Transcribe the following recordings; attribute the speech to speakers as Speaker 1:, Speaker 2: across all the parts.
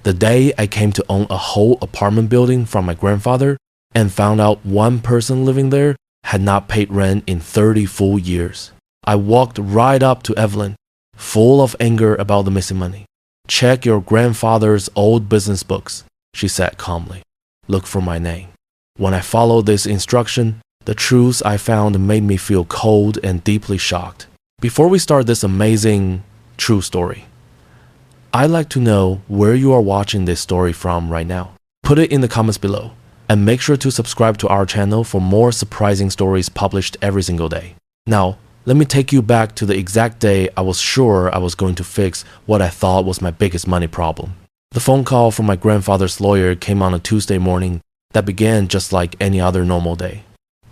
Speaker 1: The day I came to own a whole apartment building from my grandfather and found out one person living there had not paid rent in 30 full years. I walked right up to Evelyn, full of anger about the missing money. "Check your grandfather's old business books," she said calmly. "Look for my name." When I followed this instruction, the truths I found made me feel cold and deeply shocked. Before we start this amazing true story, I'd like to know where you are watching this story from right now. Put it in the comments below, and make sure to subscribe to our channel for more surprising stories published every single day. Now, let me take you back to the exact day I was sure I was going to fix what I thought was my biggest money problem. The phone call from my grandfather's lawyer came on a Tuesday morning that began just like any other normal day.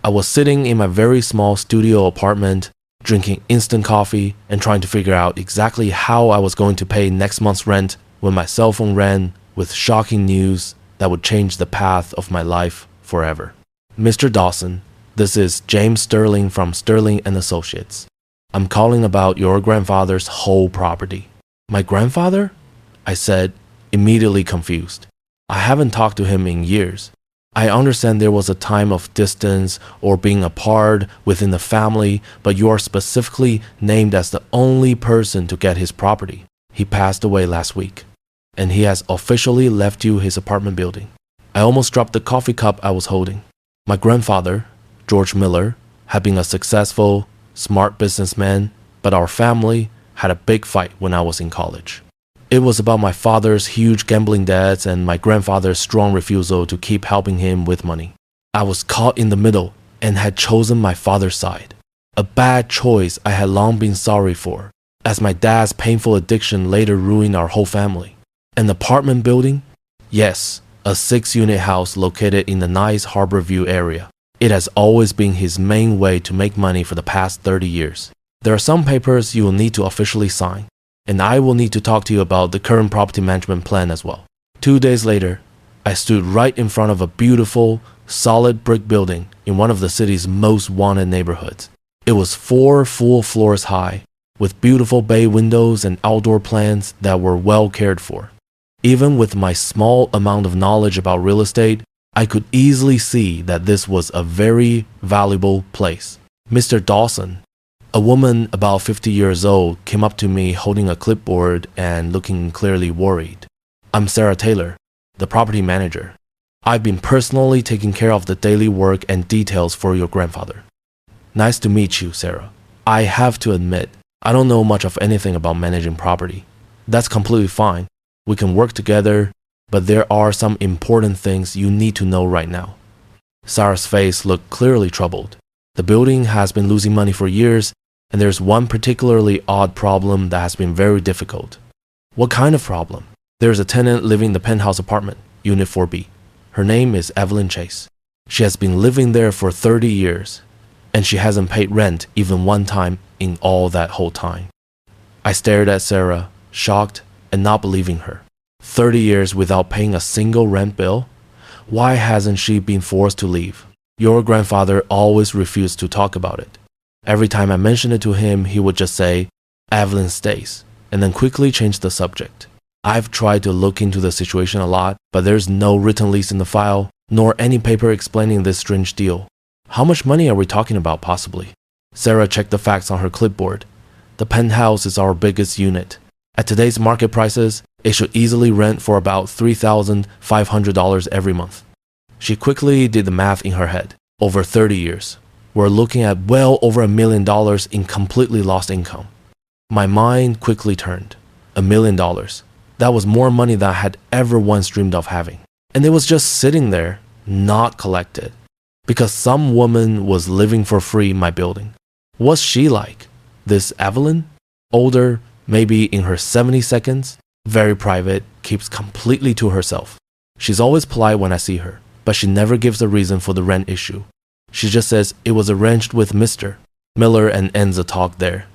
Speaker 1: I was sitting in my very small studio apartment, drinking instant coffee and trying to figure out exactly how I was going to pay next month's rent when my cell phone rang with shocking news that would change the path of my life forever. "Mr. Dawson, this is James Sterling from Sterling & Associates. I'm calling about your grandfather's whole property." "My grandfather?" I said, immediately confused. I haven't talked to him in years. I understand there was a time of distance or being apart within the family, but you are specifically named as the only person to get his property. He passed away last week, and he has officially left you his apartment building. I almost dropped the coffee cup I was holding. My grandfather, George Miller, had been a successful, smart businessman, but our family had a big fight when I was in college. It was about my father's huge gambling debts and my grandfather's strong refusal to keep helping him with money. I was caught in the middle and had chosen my father's side. A bad choice I had long been sorry for, as my dad's painful addiction later ruined our whole family. An apartment building? Yes, a 6-unit house located in the nice Harborview area. It has always been his main way to make money for the past 30 years. There are some papers you will need to officially sign, and I will need to talk to you about the current property management plan as well. 2 days later, I stood right in front of a beautiful, solid brick building in one of the city's most wanted neighborhoods. It was 4 full floors high, with beautiful bay windows and outdoor plants that were well cared for. Even with my small amount of knowledge about real estate, I could easily see that this was a very valuable place. "Mr. Dawson," a woman about 50 years old came up to me holding a clipboard and looking clearly worried. "I'm Sarah Taylor, the property manager. I've been personally taking care of the daily work and details for your grandfather." "Nice to meet you, Sarah. I have to admit, I don't know much of anything about managing property." "That's completely fine. We can work together, but there are some important things you need to know right now." Sarah's face looked clearly troubled. The building has been losing money for years, and there's one particularly odd problem that has been very difficult. "What kind of problem?" "There's a tenant living in the penthouse apartment, Unit 4B. Her name is Evelyn Chase. She has been living there for 30 years, and she hasn't paid rent even one time in all that whole time." I stared at Sarah, shocked and not believing her. 30 years without paying a single rent bill? Why hasn't she been forced to leave? Your grandfather always refused to talk about it. Every time I mentioned it to him, he would just say, "Evelyn stays," and then quickly change the subject. I've tried to look into the situation a lot, but there's no written lease in the file, nor any paper explaining this strange deal. How much money are we talking about possibly? Sarah checked the facts on her clipboard. The penthouse is our biggest unit. At today's market prices, it should easily rent for about $3,500 every month. She quickly did the math in her head. Over 30 years. We're looking at well over $1 million in completely lost income. My mind quickly turned. $1 million. That was more money than I had ever once dreamed of having. And it was just sitting there, not collected. Because some woman was living for free in my building. What's she like? This Evelyn? Older, maybe in her 72nd, very private, keeps completely to herself. She's always polite when I see her, but she never gives a reason for the rent issue. She just says it was arranged with Mr. Miller and ends the talk there.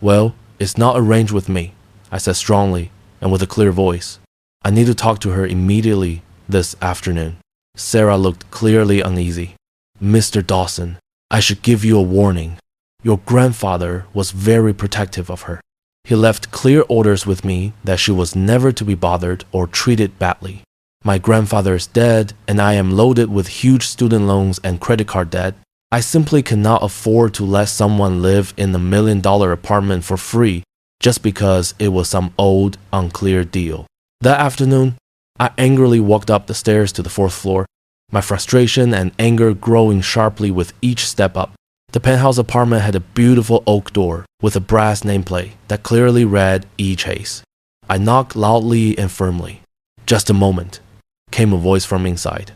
Speaker 1: "Well, it's not arranged with me," I said strongly and with a clear voice. "I need to talk to her immediately this afternoon." Sarah looked clearly uneasy. "Mr. Dawson, I should give you a warning. Your grandfather was very protective of her. He left clear orders with me that she was never to be bothered or treated badly. My grandfather is dead, and I am loaded with huge student loans and credit card debt. I simply cannot afford to let someone live in a $1 million apartment for free just because it was some old, unclear deal. That afternoon, I angrily walked up the stairs to the 4th floor, my frustration and anger growing sharply with each step up. The penthouse apartment had a beautiful oak door with a brass nameplate that clearly read E. Chase. I knocked loudly and firmly. "Just a moment," came a voice from inside.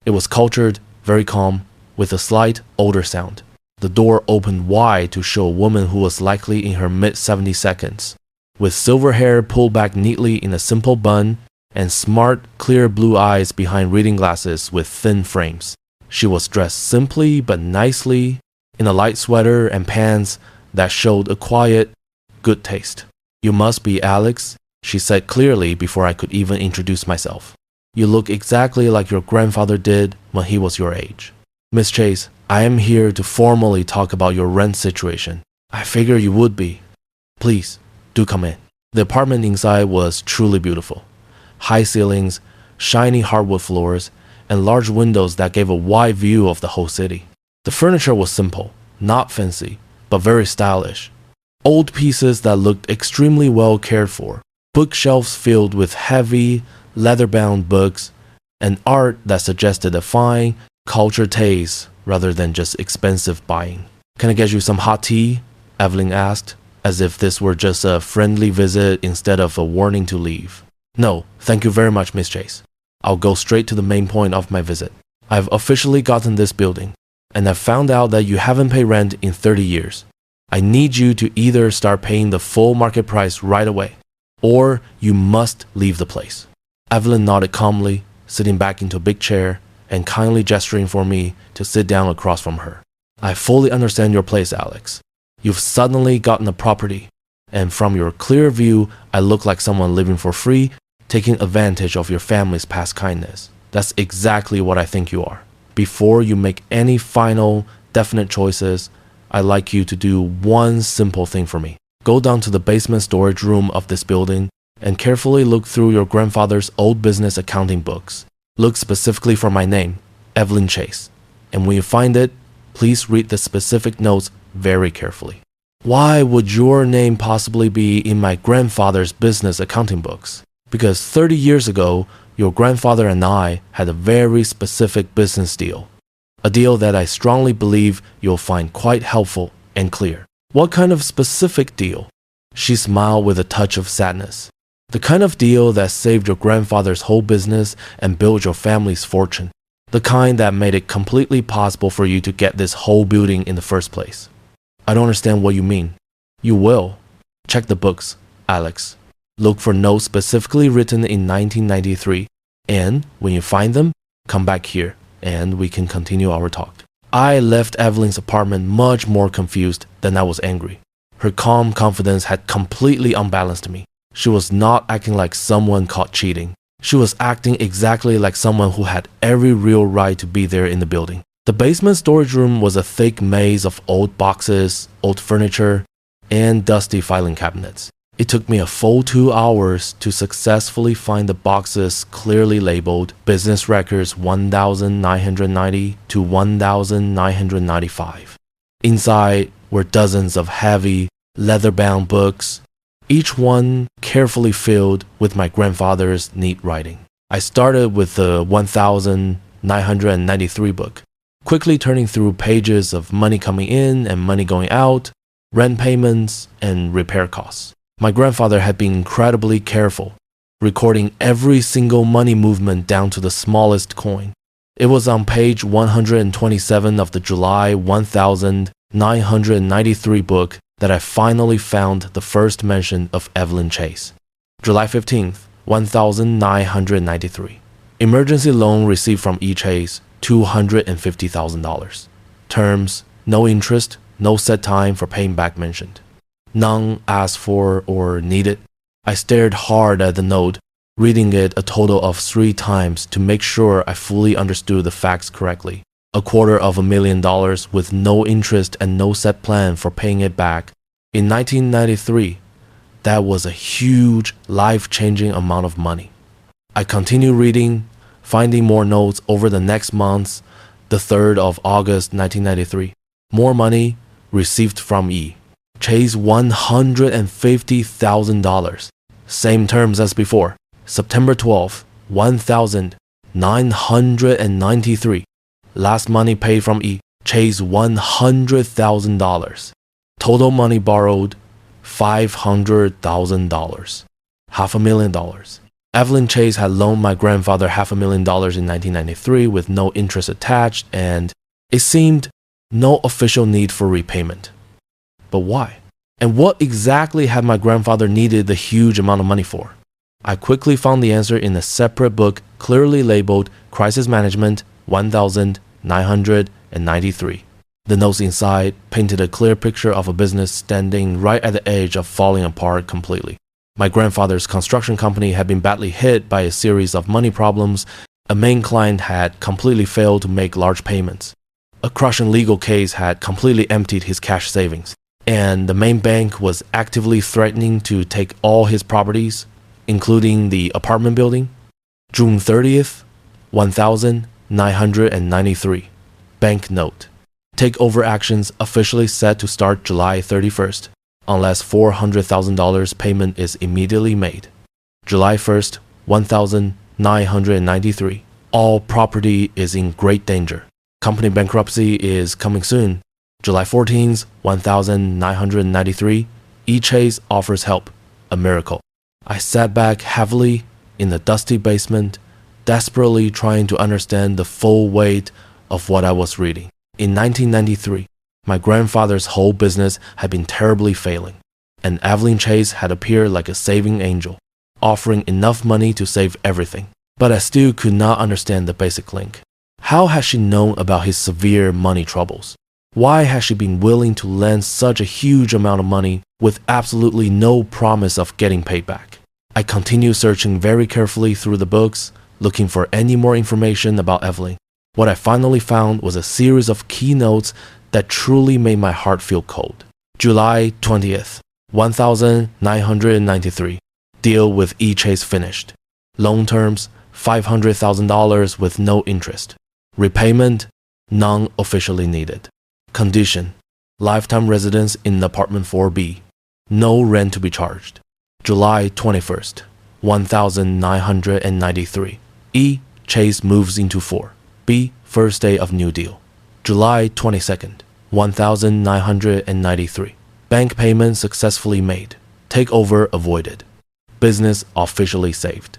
Speaker 1: It was cultured, very calm, with a slight, older sound. The door opened wide to show a woman who was likely in her mid-72s, with silver hair pulled back neatly in a simple bun and smart, clear blue eyes behind reading glasses with thin frames. She was dressed simply but nicely, in a light sweater and pants that showed a quiet, good taste. "You must be Alex," she said clearly before I could even introduce myself. "You look exactly like your grandfather did when he was your age. Miss Chase, I am here to formally talk about your rent situation. I figure you would be. Please, do come in." The apartment inside was truly beautiful. High ceilings, shiny hardwood floors, and large windows that gave a wide view of the whole city. The furniture was simple, not fancy, but very stylish. Old pieces that looked extremely well cared for, bookshelves filled with heavy, leather-bound books, and art that suggested a fine, cultured taste rather than just expensive buying. "Can I get you some hot tea?" Evelyn asked, as if this were just a friendly visit instead of a warning to leave. "No, thank you very much, Miss Chase. I'll go straight to the main point of my visit. I've officially gotten this building, and I've found out that you haven't paid rent in 30 years. I need you to either start paying the full market price right away, or you must leave the place." Evelyn nodded calmly, sitting back into a big chair and kindly gesturing for me to sit down across from her. "I fully understand your place, Alex. You've suddenly gotten a property, and from your clear view, I look like someone living for free, taking advantage of your family's past kindness. That's exactly what I think you are. Before you make any final, definite choices, I'd like you to do one simple thing for me. Go down to the basement storage room of this building and carefully look through your grandfather's old business accounting books. Look specifically for my name, Evelyn Chase. And when you find it, please read the specific notes very carefully." "Why would your name possibly be in my grandfather's business accounting books?" "Because 30 years ago, your grandfather and I had a very specific business deal. A deal that I strongly believe you'll find quite helpful and clear." "What kind of specific deal?" She smiled with a touch of sadness. "The kind of deal that saved your grandfather's whole business and built your family's fortune. The kind that made it completely possible for you to get this whole building in the first place." "I don't understand what you mean." "You will. Check the books, Alex. Look for notes specifically written in 1993, and when you find them, come back here, and we can continue our talk." I left Evelyn's apartment much more confused than I was angry. Her calm confidence had completely unbalanced me. She was not acting like someone caught cheating. She was acting exactly like someone who had every real right to be there in the building. The basement storage room was a thick maze of old boxes, old furniture, and dusty filing cabinets. It took me a full 2 hours to successfully find the boxes clearly labeled Business Records 1990 to 1995. Inside were dozens of heavy, leather-bound books, each one carefully filled with my grandfather's neat writing. I started with the 1993 book, quickly turning through pages of money coming in and money going out, rent payments, and repair costs. My grandfather had been incredibly careful, recording every single money movement down to the smallest coin. It was on page 127 of the July 1993 book that I finally found the first mention of Evelyn Chase. July 15th, 1993. Emergency loan received from E. Chase, $250,000. Terms, no interest, no set time for paying back mentioned. None asked for or needed. I stared hard at the note, reading it a total of 3 times to make sure I fully understood the facts correctly. $250,000 with no interest and no set plan for paying it back. In 1993, That was a huge, life-changing amount of money. I continued reading, finding more notes over the next months. The 3rd of August 1993. More money received from E. Chase $150,000. Same terms as before. September 12th, $1,993. Last money paid from E. Chase $100,000. Total money borrowed $500,000. $500,000. Evelyn Chase had loaned my grandfather $500,000 in 1993 with no interest attached, and it seemed no official need for repayment. But why? And what exactly had my grandfather needed the huge amount of money for? I quickly found the answer in a separate book clearly labeled Crisis Management 1993. The notes inside painted a clear picture of a business standing right at the edge of falling apart completely. My grandfather's construction company had been badly hit by a series of money problems. A main client had completely failed to make large payments. A crushing legal case had completely emptied his cash savings. And the main bank was actively threatening to take all his properties, including the apartment building. June 30th, 1993. Bank note. Takeover actions officially set to start July 31st. Unless $400,000 payment is immediately made. July 1st, 1993. All property is in great danger. Company bankruptcy is coming soon. July 14th, 1993. E. Chase offers help. A miracle. I sat back heavily in the dusty basement, desperately trying to understand the full weight of what I was reading. In 1993, my grandfather's whole business had been terribly failing, and Evelyn Chase had appeared like a saving angel, offering enough money to save everything. But I still could not understand the basic link. How had she known about his severe money troubles? Why had she been willing to lend such a huge amount of money with absolutely no promise of getting paid back? I continued searching very carefully through the books, looking for any more information about Evelyn. What I finally found was a series of keynotes that truly made my heart feel cold. July 20th, 1993. Deal with E. Chase finished. Loan terms, $500,000 with no interest. Repayment, none officially needed. Condition, lifetime residence in apartment 4B. No rent to be charged. July 21st, 1993. E. Chase moves into 4. B. First day of new deal. July 22nd, 1993. Bank payment successfully made. Takeover avoided. Business officially saved.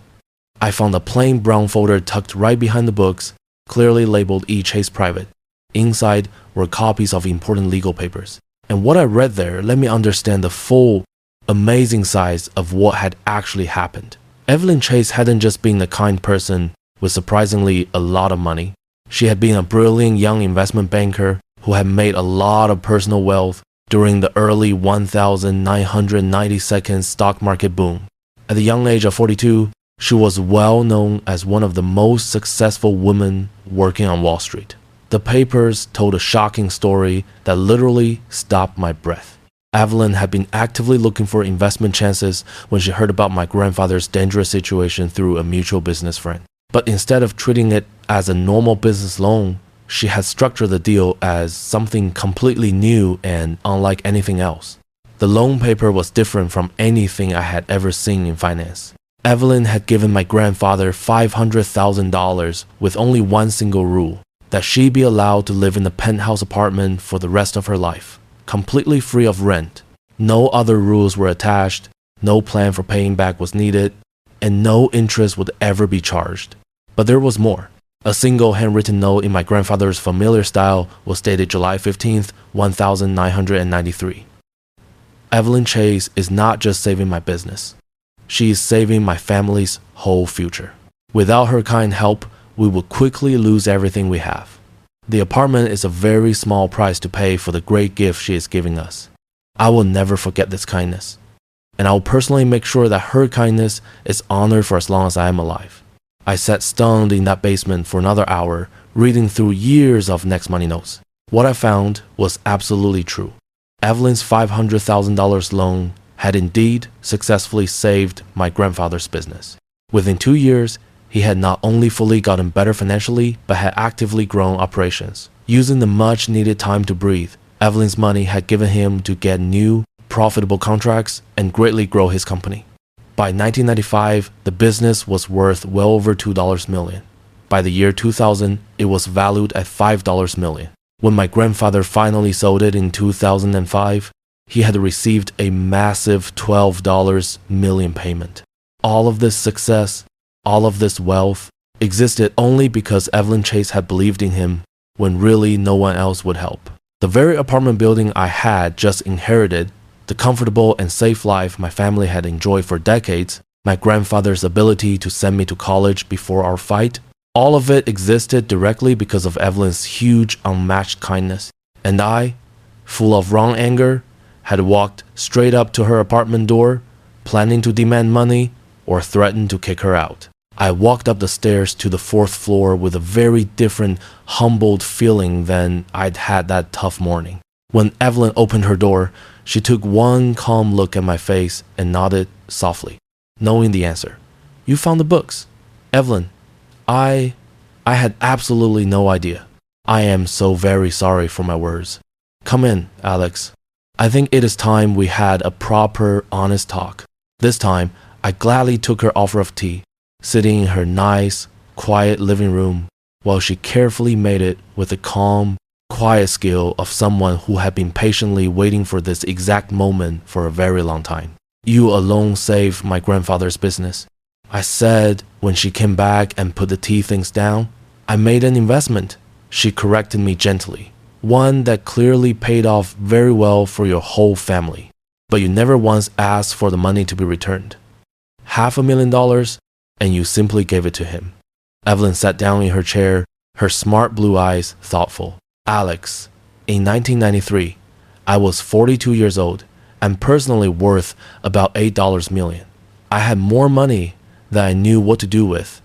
Speaker 1: I found a plain brown folder tucked right behind the books, clearly labeled E. Chase Private. Inside were copies of important legal papers. And what I read there let me understand the full, amazing size of what had actually happened. Evelyn Chase hadn't just been a kind person with surprisingly a lot of money. She had been a brilliant young investment banker who had made a lot of personal wealth during the early 1992 stock market boom. At the young age of 42, she was well known as one of the most successful women working on Wall Street. The papers told a shocking story that literally stopped my breath. Evelyn had been actively looking for investment chances when she heard about my grandfather's dangerous situation through a mutual business friend. But instead of treating it as a normal business loan, she had structured the deal as something completely new and unlike anything else. The loan paper was different from anything I had ever seen in finance. Evelyn had given my grandfather $500,000 with only one single rule, that she be allowed to live in the penthouse apartment for the rest of her life, completely free of rent. No other rules were attached, no plan for paying back was needed, and no interest would ever be charged. But there was more. A single handwritten note in my grandfather's familiar style was dated July 15th, 1993. Evelyn Chase is not just saving my business. She is saving my family's whole future. Without her kind help, we would quickly lose everything we have. The apartment is a very small price to pay for the great gift she is giving us. I will never forget this kindness, and I will personally make sure that her kindness is honored for as long as I am alive. I sat stunned in that basement for another hour, reading through years of Next Money notes. What I found was absolutely true. Evelyn's $500,000 loan had indeed successfully saved my grandfather's business. Within 2 years, he had not only fully gotten better financially, but had actively grown operations. Using the much needed time to breathe, Evelyn's money had given him to get new, profitable contracts and greatly grow his company. By 1995, the business was worth well over $2 million. By the year 2000, it was valued at $5 million. When my grandfather finally sold it in 2005, he had received a massive $12 million payment. All of this success, all of this wealth, existed only because Evelyn Chase had believed in him when really no one else would help. The very apartment building I had just inherited, the comfortable and safe life my family had enjoyed for decades, my grandfather's ability to send me to college before our fight, all of it existed directly because of Evelyn's huge, unmatched kindness. And I, full of wrong anger, had walked straight up to her apartment door, planning to demand money or threaten to kick her out. I walked up the stairs to the 4th floor with a very different, humbled feeling than I'd had that tough morning. When Evelyn opened her door, she took one calm look at my face and nodded softly, knowing the answer. "You found the books." "Evelyn, I had absolutely no idea. I am so very sorry for my words. Come in, Alex. I think it is time we had a proper, honest talk." This time, I gladly took her offer of tea, sitting in her nice, quiet living room while she carefully made it with the calm, quiet skill of someone who had been patiently waiting for this exact moment for a very long time. "You alone saved my grandfather's business," I said when she came back and put the tea things down. "I made an investment," she corrected me gently, "one that clearly paid off very well for your whole family. But you never once asked for the money to be returned. $500,000, and you simply gave it to him." Evelyn sat down in her chair, her smart blue eyes thoughtful. "Alex, in 1993, I was 42 years old and personally worth about $8 million. I had more money than I knew what to do with,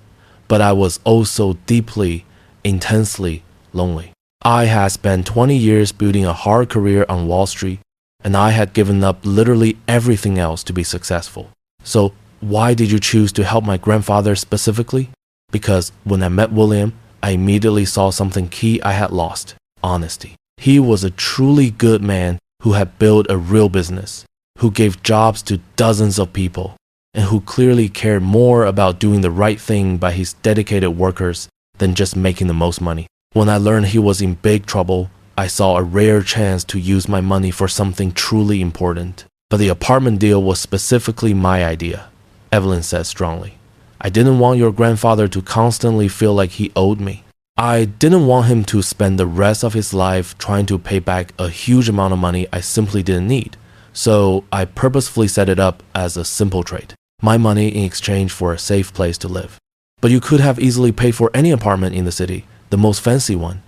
Speaker 1: but I was also deeply, intensely lonely. I had spent 20 years building a hard career on Wall Street, and I had given up literally everything else to be successful. So why did you choose to help my grandfather specifically? Because when I met William, I immediately saw something key I had lost: honesty. He was a truly good man who had built a real business, who gave jobs to dozens of people, and who clearly cared more about doing the right thing by his dedicated workers than just making the most money. When I learned he was in big trouble, I saw a rare chance to use my money for something truly important. But the apartment deal was specifically my idea," Evelyn said strongly. "I didn't want your grandfather to constantly feel like he owed me. I didn't want him to spend the rest of his life trying to pay back a huge amount of money I simply didn't need. So I purposefully set it up as a simple trade. My money in exchange for a safe place to live." "But you could have easily paid for any apartment in the city, the most fancy one."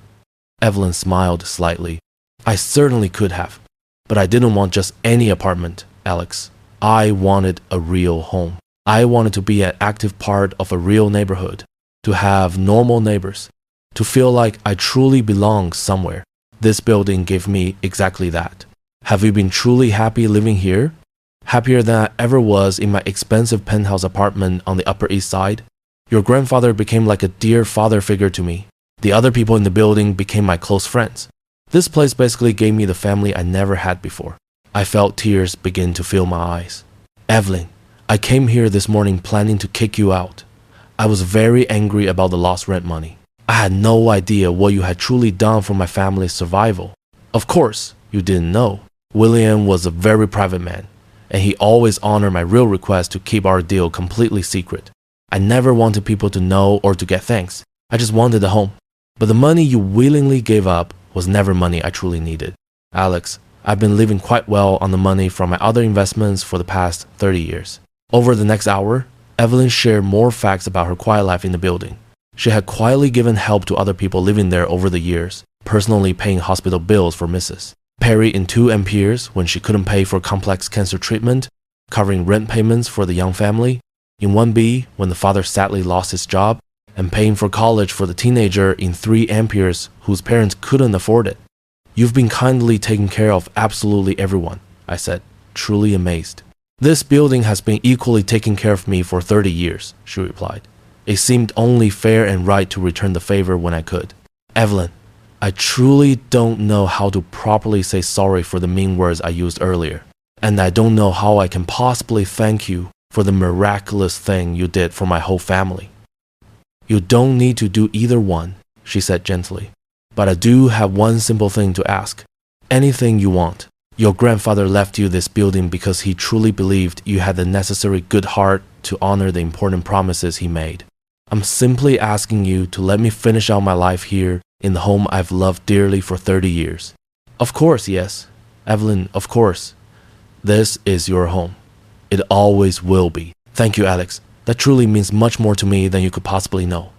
Speaker 1: Evelyn smiled slightly. "I certainly could have, but I didn't want just any apartment, Alex. I wanted a real home. I wanted to be an active part of a real neighborhood, to have normal neighbors, to feel like I truly belonged somewhere. This building gave me exactly that. Have you been truly happy living here? Happier than I ever was in my expensive penthouse apartment on the Upper East Side? Your grandfather became like a dear father figure to me. The other people in the building became my close friends. This place basically gave me the family I never had before." I felt tears begin to fill my eyes. "Evelyn, I came here this morning planning to kick you out. I was very angry about the lost rent money. I had no idea what you had truly done for my family's survival. Of course, you didn't know. William was a very private man, and he always honored my real request to keep our deal completely secret. I never wanted people to know or to get thanks. I just wanted a home. But the money you willingly gave up was never money I truly needed. Alex, I've been living quite well on the money from my other investments for the past 30 years. Over the next hour, Evelyn shared more facts about her quiet life in the building. She had quietly given help to other people living there over the years, personally paying hospital bills for Mrs. Perry in 2 Amperes when she couldn't pay for complex cancer treatment, covering rent payments for the young family, in 1B when the father sadly lost his job, and paying for college for the teenager in 3 Amperes whose parents couldn't afford it. You've been kindly taking care of absolutely everyone, I said, truly amazed. This building has been equally taking care of me for 30 years, she replied. It seemed only fair and right to return the favor when I could. Evelyn, I truly don't know how to properly say sorry for the mean words I used earlier, and I don't know how I can possibly thank you for the miraculous thing you did for my whole family. You don't need to do either one, she said gently, but I do have one simple thing to ask. Anything you want. Your grandfather left you this building because he truly believed you had the necessary good heart to honor the important promises he made. I'm simply asking you to let me finish out my life here in the home I've loved dearly for 30 years. Of course, yes. Evelyn, of course. This is your home. It always will be. Thank you, Alex. That truly means much more to me than you could possibly know.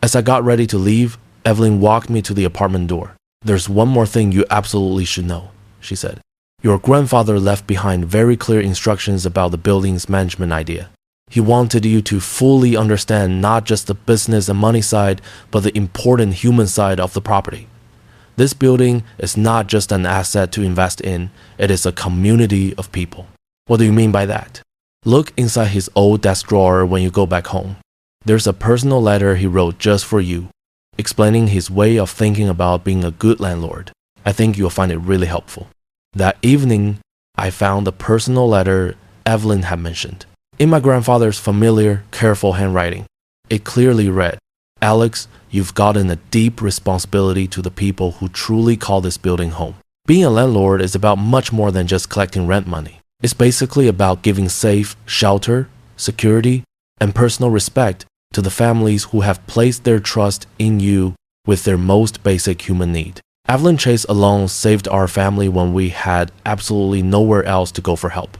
Speaker 1: As I got ready to leave, Evelyn walked me to the apartment door. There's one more thing you absolutely should know, she said. Your grandfather left behind very clear instructions about the building's management idea. He wanted you to fully understand not just the business and money side, but the important human side of the property. This building is not just an asset to invest in, it is a community of people. What do you mean by that? Look inside his old desk drawer when you go back home. There's a personal letter he wrote just for you, explaining his way of thinking about being a good landlord. I think you'll find it really helpful. That evening, I found the personal letter Evelyn had mentioned. In my grandfather's familiar, careful handwriting, it clearly read, Alex, you've gotten a deep responsibility to the people who truly call this building home. Being a landlord is about much more than just collecting rent money. It's basically about giving safe shelter, security, and personal respect to the families who have placed their trust in you with their most basic human need. Evelyn Chase alone saved our family when we had absolutely nowhere else to go for help.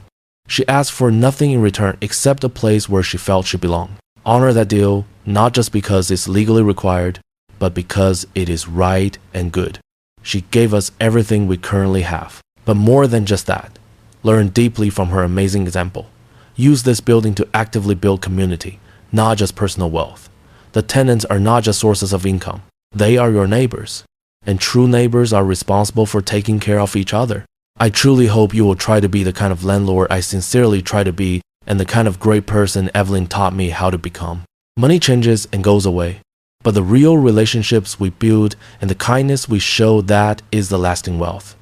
Speaker 1: She asked for nothing in return except a place where she felt she belonged. Honor that deal, not just because it's legally required, but because it is right and good. She gave us everything we currently have. But more than just that, learn deeply from her amazing example. Use this building to actively build community, not just personal wealth. The tenants are not just sources of income. They are your neighbors. And true neighbors are responsible for taking care of each other. I truly hope you will try to be the kind of landlord I sincerely try to be and the kind of great person Evelyn taught me how to become. Money changes and goes away, but the real relationships we build and the kindness we show, that is the lasting wealth.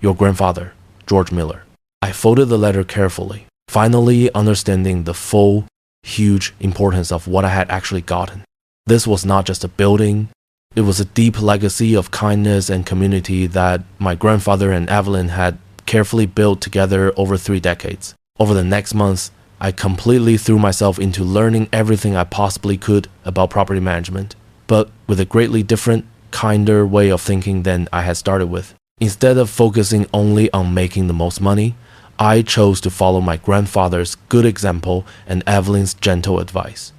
Speaker 1: Your grandfather, George Miller. I folded the letter carefully, finally understanding the full, huge importance of what I had actually gotten. This was not just a building. It was a deep legacy of kindness and community that my grandfather and Evelyn had carefully built together over 3 decades. Over the next months, I completely threw myself into learning everything I possibly could about property management, but with a greatly different, kinder way of thinking than I had started with. Instead of focusing only on making the most money, I chose to follow my grandfather's good example and Evelyn's gentle advice.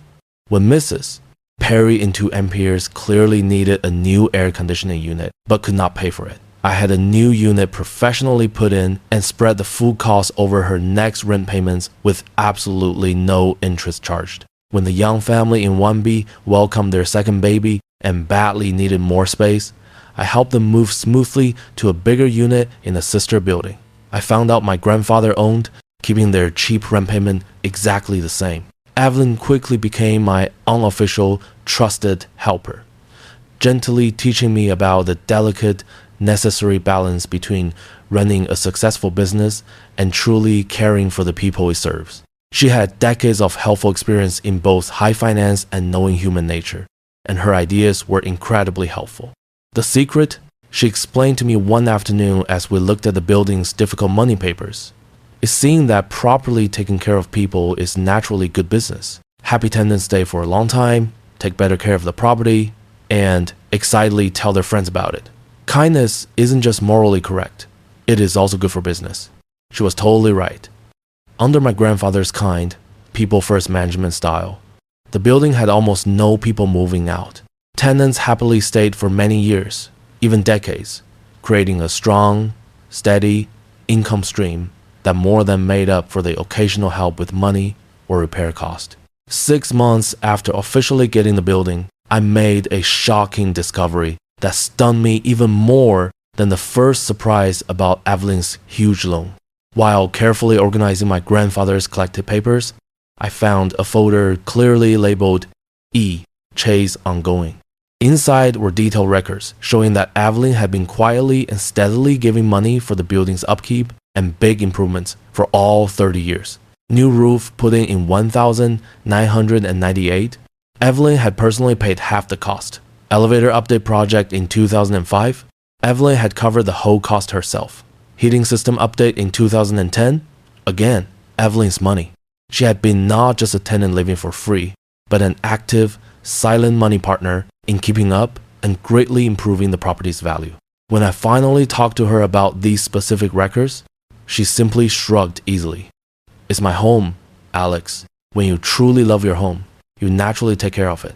Speaker 1: When Mrs. Perry in 2 Amperes clearly needed a new air conditioning unit, but could not pay for it, I had a new unit professionally put in and spread the full cost over her next rent payments with absolutely no interest charged. When the young family in 1B welcomed their second baby and badly needed more space, I helped them move smoothly to a bigger unit in a sister building. I found out my grandfather owned, keeping their cheap rent payment exactly the same. Evelyn quickly became my unofficial, trusted helper, gently teaching me about the delicate, necessary balance between running a successful business and truly caring for the people it serves. She had decades of helpful experience in both high finance and knowing human nature, and her ideas were incredibly helpful. The secret? She explained to me one afternoon as we looked at the building's difficult money papers. Is seeing that properly taking care of people is naturally good business. Happy tenants stay for a long time, take better care of the property, and excitedly tell their friends about it. Kindness isn't just morally correct, it is also good for business. She was totally right. Under my grandfather's kind, people-first management style, the building had almost no people moving out. Tenants happily stayed for many years, even decades, creating a strong, steady income stream that more than made up for the occasional help with money or repair cost. 6 months after officially getting the building, I made a shocking discovery that stunned me even more than the first surprise about Evelyn's huge loan. While carefully organizing my grandfather's collected papers, I found a folder clearly labeled E. Chase Ongoing. Inside were detailed records showing that Evelyn had been quietly and steadily giving money for the building's upkeep and big improvements for all 30 years. New roof put in 1998. Evelyn had personally paid half the cost. Elevator update project in 2005. Evelyn had covered the whole cost herself. Heating system update in 2010. Again, Evelyn's money. She had been not just a tenant living for free, but an active, silent money partner in keeping up and greatly improving the property's value. When I finally talked to her about these specific records, she simply shrugged easily. It's my home, Alex. When you truly love your home, you naturally take care of it.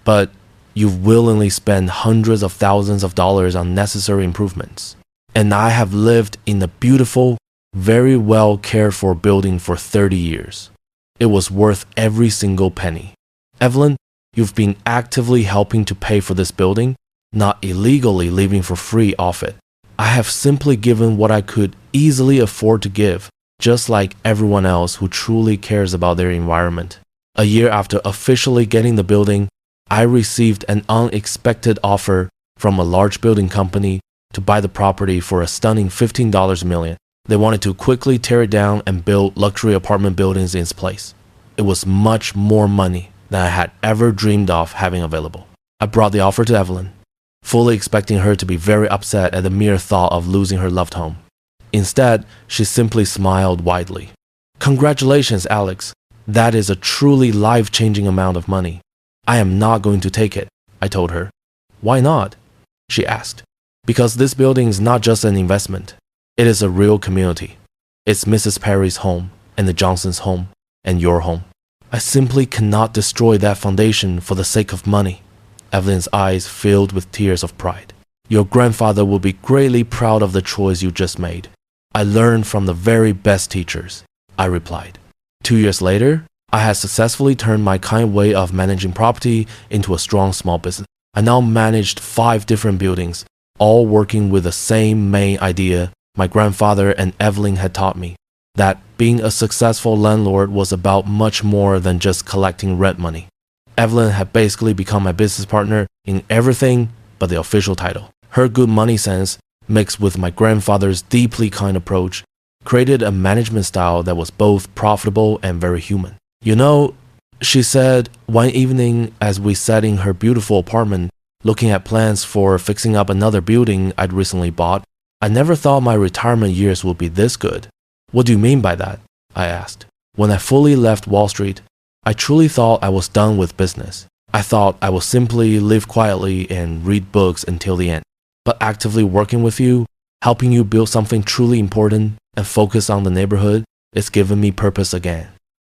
Speaker 1: But you've willingly spent hundreds of thousands of dollars on necessary improvements. And I have lived in a beautiful, very well cared for building for 30 years. It was worth every single penny. Evelyn, you've been actively helping to pay for this building, not illegally living for free off it. I have simply given what I could easily afford to give, just like everyone else who truly cares about their environment. A year after officially getting the building, I received an unexpected offer from a large building company to buy the property for a stunning $15 million. They wanted to quickly tear it down and build luxury apartment buildings in its place. It was much more money than I had ever dreamed of having available. I brought the offer to Evelyn, fully expecting her to be very upset at the mere thought of losing her loved home. Instead, she simply smiled widely. Congratulations, Alex. That is a truly life-changing amount of money. I am not going to take it, I told her. Why not? She asked. Because this building is not just an investment. It is a real community. It's Mrs. Perry's home, and the Johnsons' home, and your home. I simply cannot destroy that foundation for the sake of money. Evelyn's eyes filled with tears of pride. Your grandfather will be greatly proud of the choice you just made. I learned from the very best teachers, I replied. 2 years later, I had successfully turned my kind way of managing property into a strong small business. I now managed 5 different buildings, all working with the same main idea my grandfather and Evelyn had taught me, that being a successful landlord was about much more than just collecting rent money. Evelyn had basically become my business partner in everything but the official title. Her good money sense, mixed with my grandfather's deeply kind approach, created a management style that was both profitable and very human. You know, she said one evening as we sat in her beautiful apartment, looking at plans for fixing up another building I'd recently bought, I never thought my retirement years would be this good. What do you mean by that? I asked. When I fully left Wall Street, I truly thought I was done with business. I thought I would simply live quietly and read books until the end. But actively working with you, helping you build something truly important and focus on the neighborhood, it's given me purpose again.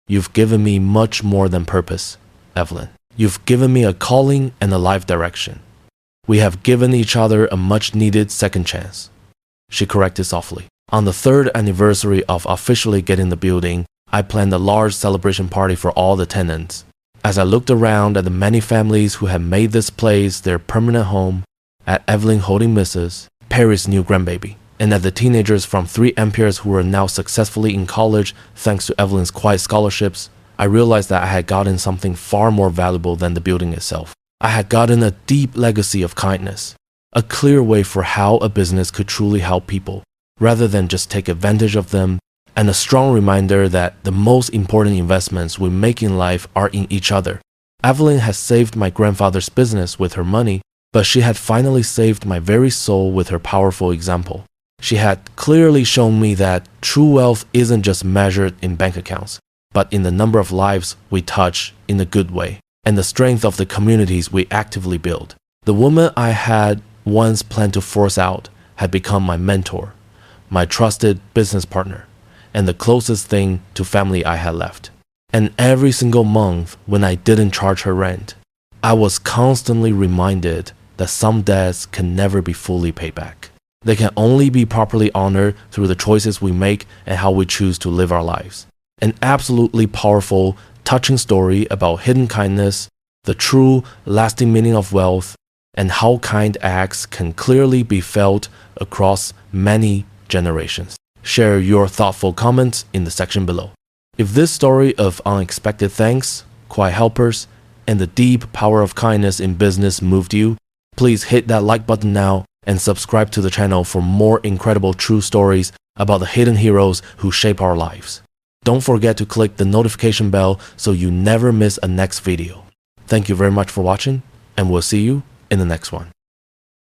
Speaker 1: You've given me much more than purpose, Evelyn. You've given me a calling and a life direction. We have given each other a much-needed second chance. She corrected softly. On the 3rd anniversary of officially getting the building, I planned a large celebration party for all the tenants. As I looked around at the many families who had made this place their permanent home, at Evelyn holding Mrs. Perry's new grandbaby, and at the teenagers from 3 Amperes who were now successfully in college thanks to Evelyn's quiet scholarships, I realized that I had gotten something far more valuable than the building itself. I had gotten a deep legacy of kindness, a clear way for how a business could truly help people, rather than just take advantage of them, and a strong reminder that the most important investments we make in life are in each other. Evelyn had saved my grandfather's business with her money, but she had finally saved my very soul with her powerful example. She had clearly shown me that true wealth isn't just measured in bank accounts, but in the number of lives we touch in a good way, and the strength of the communities we actively build. The woman I had once planned to force out had become my mentor, my trusted business partner, and the closest thing to family I had left. And every single month when I didn't charge her rent, I was constantly reminded that some debts can never be fully paid back. They can only be properly honored through the choices we make and how we choose to live our lives. An absolutely powerful, touching story about hidden kindness, the true, lasting meaning of wealth, and how kind acts can clearly be felt across many generations. share your thoughtful comments in the section below. If this story of unexpected thanks, quiet helpers, and the deep power of kindness in business moved you, please hit that like button now and subscribe to the channel for more incredible true stories about the hidden heroes who shape our lives. Don't forget to click the notification bell so you never miss a next video. Thank you very much for watching, and we'll see you in the next one.